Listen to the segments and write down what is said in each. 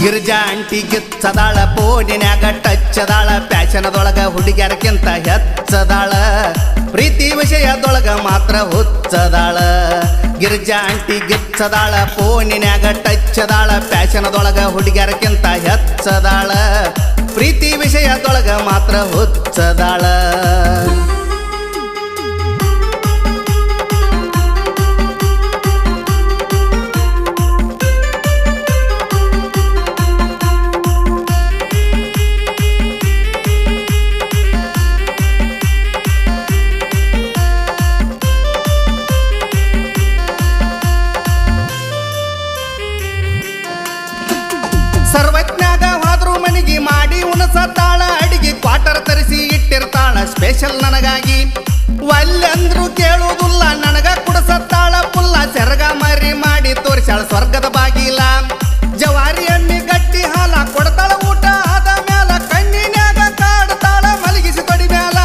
ಗಿರ್ಜಾ ಅಂಟಿ ಗಿಚ್ಚದಾಳ ಫೋನಿನ್ಯಾಗ ಟಚ್ಚದಾಳ ಪ್ಯಾಶನದೊಳಗ ಹುಡುಗ್ಯಾರಕ್ಕಿಂತ ಹೆಚ್ಚದಾಳ ಪ್ರೀತಿ ವಿಷಯದೊಳಗ ಮಾತ್ರ ಹುಚ್ಚದಾಳ ಗಿರ್ಜಾ ಅಂಟಿ ಗಿಚ್ಚದಾಳ ಫೋನಿನ್ಯಾಗ ಟಚ್ಚದಾಳ ಪ್ಯಾಶನದೊಳಗ ಹುಡುಗ್ಯಾರಕ್ಕಿಂತ ಹೆಚ್ಚದಾಳ ಪ್ರೀತಿ ವಿಷಯದೊಳಗ ಮಾತ್ರ ಹುಚ್ಚದಾಳ ಸರ್ವಜ್ಞಾಗ ಹೋದ್ರು ಮನಿಗೆ ಮಾಡಿ ಉಣಸತ್ತಾಳ ಅಡಿಗೆ ಕ್ವಾಟರ್ ತರಿಸಿ ಇಟ್ಟಿರ್ತಾಳ ಸ್ಪೆಷಲ್ ನನಗಾಗಿ ಒಲ್ಲೆಂದ್ರು ಕೇಳುವುದಿಲ್ಲ ನನಗ ಕುಡಸತ್ತಾಳ ಪುಲ್ಲ ಸೆರಗ ಮರಿ ಮಾಡಿ ತೋರಿಸಾಳ ಸ್ವರ್ಗದ ಬಾಗಿಲ ಜವಾರಿ ಎಣ್ಣೆ ಗಟ್ಟಿ ಹಾಲ ಕೊಡ್ತಾಳ ಊಟ ಆದ ಮ್ಯಾಲ ಕಣ್ಣಿನ್ಯಾಗ ಕಾಡ್ತಾಳ ಮಲಗಿಸಿ ತೊಡಿ ಮ್ಯಾಲ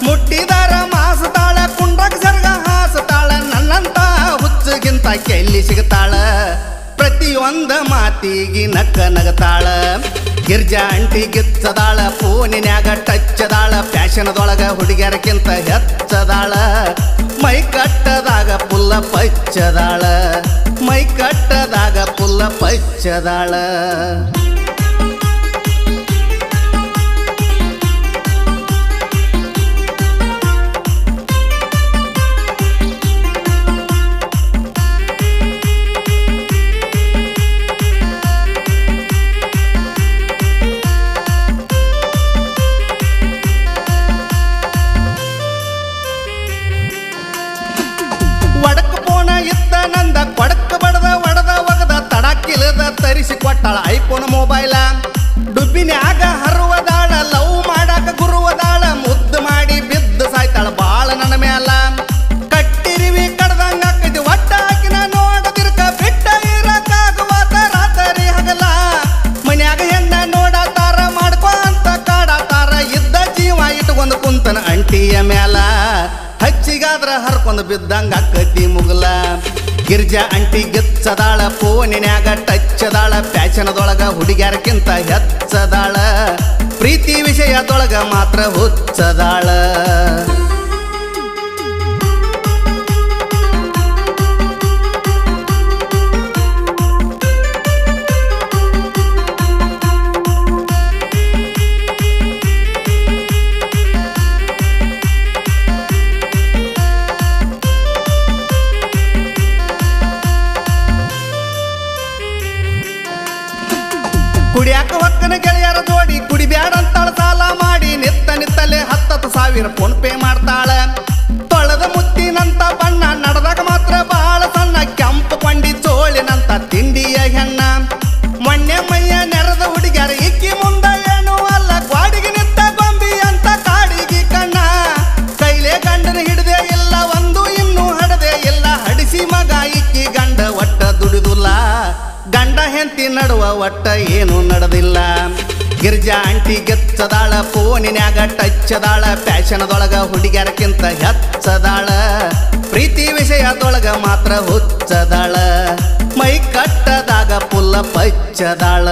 ಮುಟ್ಟಿದಾರ ಮಾಸತಾಳ ಕುಂಡ್ರಾಗ ಸೆರಗ ಹಾಸತಾಳ ನನ್ನಂತ ಹುಚ್ಚಗಿಂತ ಕೆಲ್ಲಿ ಸಿಗತಾಳ ಪ್ರತಿಯೊಂದ ಮಾತಿಗೆ ನಕ್ಕ ನಗತಾಳ ಗಿರ್ಜಾ ಅಂಟಿ ಗಿಚ್ಚದಾಳ ಫೋನಿನ್ಯಾಗ ಟಚ್ಚದಾಳ ಪ್ಯಾಶನದೊಳಗ ಹುಡುಗ್ಯಾರಕ್ಕಿಂತ ಹೆಚ್ಚದಾಳ ಮೈ ಕಟ್ಟದಾಗ ಪುಲ್ಲ ಪಚ್ಚದಾಳ ಮೈ ಕಟ್ಟದಾಗ ಪುಲ್ಲ ಪಚ್ಚದಾಳ ನಂದ ಕೊಡಕ್ ಬಡದ ಒಡದ ಒಗದ ತಡಕ್ಕಿಲ್ಲದ ತರಿಸಿ ಕೊಟ್ಟಾಳ ಐಫೋನ್ ಮೊಬೈಲ ಡುಬ್ಬಿನ್ಯಾಗ ಹರುವದಾಳ ಲವ್ ಮಾಡಾಕ ಗುರುವದಾಳ ಮುದ್ದು ಮಾಡಿ ಬಿದ್ದು ಸಾಯ್ತಾಳ ಬಾಳ ನನ್ನ ಮ್ಯಾಲ ಕಟ್ಟಿರಿವಿ ಕಡ್ದಂಗ ಹಾಕಿದ್ವಿ ಒಟ್ಟ ಹಾಕಿನ ನೋಡದಿರ್ಕ ಬಿಟ್ಟ ಇರಕಾಗುವಾತ ರಾತ್ರಿ ಹಗಲ ಮನ್ಯಾಗ ಹೆಣ್ಣ ನೋಡತಾರ ಮಾಡ್ಕೊ ಅಂತ ಕಾಡತಾರ ಇದ್ದ ಜೀವ ಇಟ್ಕೊಂಡ್ ಕುಂತನ ಅಂಟಿಯ ಮ್ಯಾಲ ಹಚ್ಚಿಗಾದ್ರ ಹರ್ಕೊಂಡ್ ಬಿದ್ದಂಗ ಅಕ್ಕತಿ ಮುಗಲ ಗಿರ್ಜಾ ಅಂಟಿ ಗಿಚ್ಚದಾಳ ಫೋನಿನ್ಯಾಗ ಟಚ್ಚದಾಳ ಪ್ಯಾಶನದೊಳಗ ಹುಡುಗ್ಯಾರಕ್ಕಿಂತ ಹೆಚ್ಚದಾಳ ಪ್ರೀತಿ ವಿಷಯದೊಳಗ ಮಾತ್ರ ಹುಚ್ಚದಾಳ ಕುಡಿಯಾಕ ಹೊಕ್ಕನ ಗೆಳೆಯರ ಜೋಡಿ ಕುಡಿಬ್ಯಾಡಂತಾಳ ಸಾಲ ಮಾಡಿ ನಿತ್ತಲೆ 10,000 ಫೋನ್ ಪೇ ಮಾಡ್ತಾಳ ತೊಳೆದ ಮುತ್ತಿನಂತ ಬಣ್ಣ ನಡೆದಾಗ ಮಾತ್ರ ಬಾಳ ಸಣ್ಣ ಕೆಂಪು ಕೊಂಡಿ ಚೋಳಿನಂತ ತಿಂಡಿಯ ಹೆಣ್ಣ ಮೊನ್ನೆ ಮೈಯ ನೆರೆದ ಹುಡುಗ್ಯಾರ ಇಕ್ಕಿ ಮುಂದ ಏನು ಅಲ್ಲ ಗ್ವಾಡಿಗೆ ನಿತ್ತ ಗೊಂಬಿ ಅಂತ ಕಾಡಿಗೆ ಕಣ್ಣ ಕೈಲೇ ಗಂಡನ ಹಿಡದೆ ಇಲ್ಲ ಒಂದು ಇನ್ನೂ ಹಡದೆ ಇಲ್ಲ ಹಡಿಸಿ ಮಗ ಇಕ್ಕಿ ಗಂಡ ಒಟ್ಟ ದುಡಿದುಲ್ಲ ಗಂಡ ಹೆಂಡತಿ ನಡುವ ಒಟ್ಟ ಏನು ನಡೆದಿಲ್ಲ ಗಿರ್ಜಾ ಅಂಟಿ ಗಿಚ್ಚದಾಳ ಫೋನಿನ್ಯಾಗ ಟಚ್ಚದಾಳ ಪ್ಯಾಶನದೊಳಗ ಹುಡುಗ್ಯಾರಕ್ಕಿಂತ ಹೆಚ್ಚದಾಳ ಪ್ರೀತಿ ವಿಷಯದೊಳಗ ಮಾತ್ರ ಹುಚ್ಚದಾಳ ಮೈ ಕಟ್ಟದಾಗ ಪುಲ್ಲ ಪಚ್ಚದಾಳ